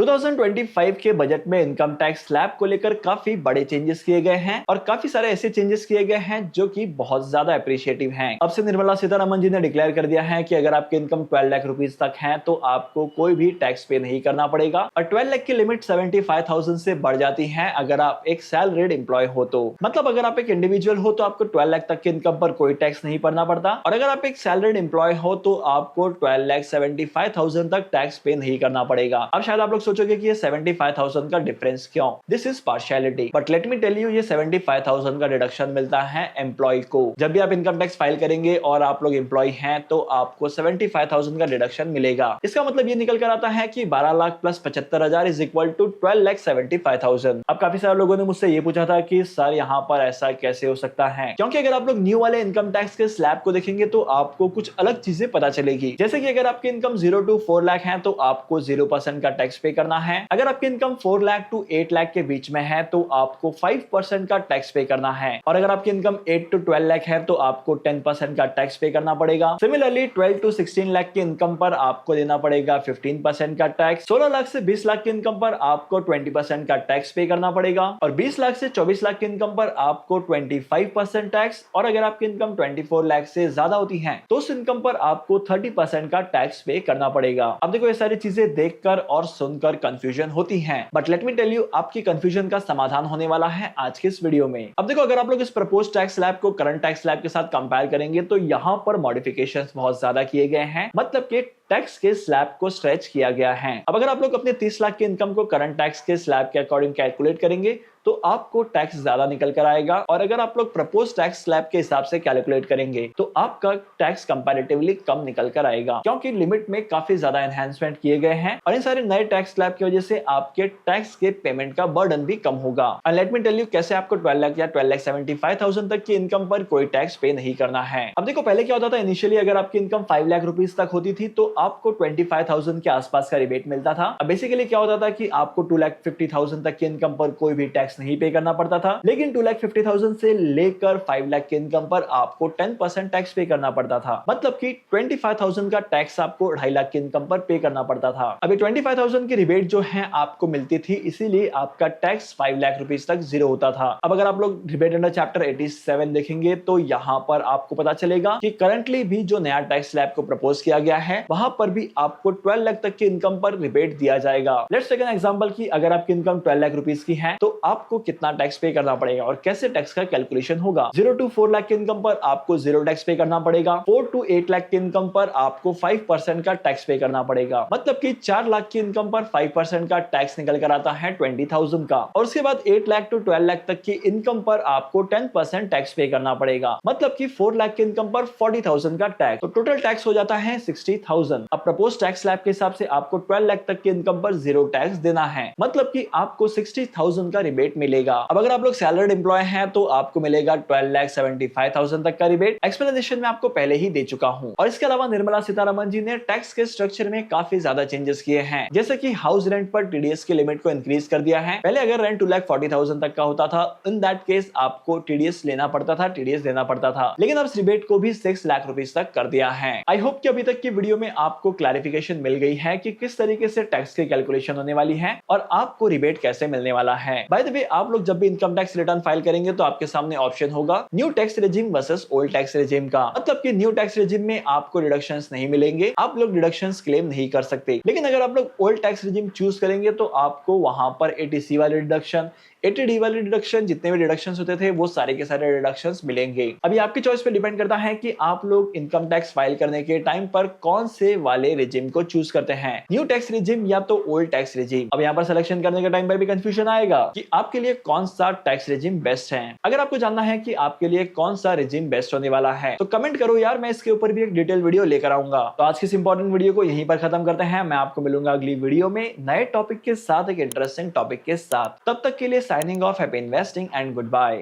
2025 के बजट में income tax slab को लेकर काफी बड़े चेंजेस किए गए हैं और काफी सारे ऐसे चेंजेस किए गए हैं जो कि बहुत ज्यादा अप्रिशिएटिव हैं। अब से निर्मला सीतारमण जी ने डिक्लेयर कर दिया है कि अगर आपकी इनकम 12 लाख रुपीस तक है तो आपको कोई भी टैक्स पे नहीं करना पड़ेगा और 12 लाख की लिमिट 75,000 से बढ़ जाती है अगर आप एक सैलरीड एम्प्लॉय हो तो। मतलब अगर आप एक इंडिविजुअल हो तो आपको 12 लाख तक की इनकम पर कोई टैक्स नहीं भरना पड़ता और अगर आप एक सैलरीड एम्प्लॉय हो तो आपको 12,75,000 तक टैक्स पे नहीं करना पड़ेगा। अब शायद आप लोग सोचोगे कि ये 75,000 का डिफरेंस क्यों? This is partiality, but let me tell you, ये 75,000 का डिडक्शन मिलता है एम्प्लॉय को। जब भी आप इनकम टैक्स फाइल करेंगे और आप लोग एम्प्लॉय हैं तो आपको 75,000 का डिडक्शन मिलेगा। इसका मतलब ये निकल कर आता है कि 12 lakh plus 75,000 is equal to 12,75,000। अब काफी सारे लोगों ने मुझसे ये पूछा था कि सर यहाँ पर ऐसा कैसे हो सकता है, क्योंकि अगर आप लोग न्यू वाले इनकम टैक्स के स्लैब को देखेंगे तो आपको कुछ अलग चीजें पता चलेगी। जैसे कि अगर आपकी इनकम 0 to 4 लाख है तो आपको 0% का टैक्स पे करना है। अगर आपकी इनकम 4 लाख टू 8 लाख के बीच में है तो आपको 5% का टैक्स पे करना है और अगर आपकी इनकम 8 to 12 लाख है तो आपको 10% का टैक्स पे करना पड़ेगा। सिमिलरली 12 to 16 लाख की इनकम पर आपको देना पड़ेगा 15% का टैक्स। 16 लाख से 20 लाख की इनकम पर आपको 20% का टैक्स पे करना पड़ेगा और 20 लाख से 24 लाख की इनकम पर आपको 25% टैक्स और अगर आपकी इनकम 24 लाख से ज्यादा होती है तो उस इनकम पर आपको 30% का टैक्स पे करना पड़ेगा। अब देखो ये सारी चीजें देखकर और सुनकर कंफ्यूजन होती है, but let me tell you, आपकी कंफ्यूजन का समाधान होने वाला है आज के इस वीडियो में। अब देखो अगर आप लोग इस प्रपोज टैक्स स्लैब को करंट टैक्स स्लैब के साथ कंपेयर करेंगे तो यहाँ पर मॉडिफिकेशंस बहुत ज्यादा किए गए हैं, मतलब कि टैक्स के स्लैब को स्ट्रेच किया गया है। अब अगर आप लोग अपने 30 लाख की इनकम को करंट टैक्स के स्लैब के अकॉर्डिंग कैलकुलेट करेंगे तो आपको टैक्स ज्यादा निकल कर आएगा और अगर आप लोग प्रपोज टैक्स स्लैब के हिसाब से कैलकुलेट करेंगे तो आपका टैक्स कंपैरेटिवली कम निकल कर आएगा, क्योंकि लिमिट में काफी ज्यादा एनहांसमेंट किए गए हैं और इन सारे नए टैक्स स्लैब की वजह से आपके टैक्स के पेमेंट का बर्डन भी कम होगा। And let me tell you कैसे आपको 12 लाख या 12,75,000 तक की इनकम पर कोई टैक्स पे नहीं करना है। अब देखो पहले क्या होता था, इनिशियली अगर आपकी इनकम 5 लाख रुपीस तक होती थी तो आपको 25,000 के आसपास का रिबेट मिलता था। अब बेसिकली क्या होता था कि आपको 2,50,000 तक की इनकम पर कोई भी टैक्स नहीं पे करना पड़ता था, लेकिन 2,50,000 से लेकर 5 लाख की इनकम पर आपको 10% टैक्स पे करना पड़ता था। मतलब कि 25,000 का टैक्स आपको 2.5 लाख की इनकम पर पे करना पड़ता था। अभी 25,000 की रिबेट जो है आपको मिलती थी, इसीलिए आपका टैक्स 5 लाख रुपीस तक जीरो होता था। अब अगर आप लोग रिबेट अंडर चैप्टर 87 देखेंगे तो यहाँ पर आपको पता चलेगा कि करंटली भी जो नया टैक्स स्लैब को प्रपोज किया गया है वहां पर भी आपको 12 लाख तक की इनकम पर रिबेट दिया जाएगा। लेट्स टेक एन एग्जांपल कि अगर आपकी इनकम 12 लाख रुपीस की है तो आपको कितना टैक्स पे करना पड़ेगा और कैसे टैक्स का कैलकुलेशन होगा। 0 to 4 लाख की इनकम पर आपको 0 टैक्स पे करना पड़ेगा। 4 to 8 लाख की इनकम पर आपको 5% का टैक्स पे करना पड़ेगा। मतलब कि 4 लाख की इनकम पर 5% का टैक्स निकल कर आता है 20,000 का और उसके बाद 8 लाख टू 12 लाख तक की इनकम पर आपको 10% टैक्स पे करना पड़ेगा। मतलब कि 4 लाख की इनकम पर 40,000 का टैक्स, तो टोटल टैक्स हो जाता है 60,000। अब प्रपोज टैक्स स्लैब के हिसाब से आपको 12 लाख तक की इनकम पर 0 टैक्स देना है, मतलब कि आपको 60,000 का रिबेट मिलेगा। अब अगर आप लोग सैलरीड एम्प्लॉय हैं तो आपको मिलेगा 12,75,000 तक का रिबेट। एक्सप्लेनेशन में आपको पहले ही दे चुका हूं। और इसके अलावा निर्मला सीतारमण जी ने टैक्स के स्ट्रक्चर में काफी ज्यादा चेंजेस किए हैं, जैसे कि हाउस रेंट पर टीडीएस की लिमिट को इंक्रीज कर दिया है। पहले अगर रेंट 2,40,000 तक का होता था, इन दैट केस आपको टीडीएस लेना पड़ता था, टीडीएस देना पड़ता था, लेकिन अब इस रिबेट को भी 6 लाख रुपीस तक कर दिया है। आई होप कि अभी तक की वीडियो में आपको क्लैरिफिकेशन मिल गई है कि किस तरीके से टैक्स की कैलकुलेशन होने वाली है और आपको रिबेट कैसे मिलने वाला है। बाय द वे, आप लोग जब भी इनकम टैक्स रिटर्न फाइल करेंगे तो आपके सामने ऑप्शन होगा new tax regime versus old tax regime का। मतलब कि न्यू टैक्स रेजिम में आपको डिडक्शंस नहीं मिलेंगे, आप लोग डिडक्शंस क्लेम नहीं कर सकते, लेकिन अगर आप लोग ओल्ड टैक्स रेजिम चूज करेंगे तो आपको वहां पर 80C वाले डिडक्शन, 80D वाले डिडक्शन, जितने भी डिडक्शंस होते थे वो सारे के सारे डिडक्शंस मिलेंगे। अभी आपकी चॉइस पे डिपेंड करता है कि आप लोग इनकम टैक्स फाइल करने के टाइम पर कौन से वाले रेजिम को चूज करते हैं, न्यू टैक्स रेजिम या तो ओल्ड टैक्स रेजिम। अब यहाँ पर सिलेक्शन करने के टाइम पर भी कंफ्यूजन आएगा कि आपके लिए कौन सा टैक्स रेजिम बेस्ट है। अगर आपको जानना है कि आपके लिए कौन सा रेजिम बेस्ट होने वाला है तो कमेंट करो यार, मैं इसके ऊपर भी एक डिटेल वीडियो लेकर आऊंगा। तो आज की इस इंपॉर्टेंट वीडियो को यहीं पर खत्म करते हैं। मैं आपको मिलूंगा अगली वीडियो में नए टॉपिक के साथ, एक इंटरेस्टिंग टॉपिक के साथ। तब तक के लिए signing off, happy investing and good bye.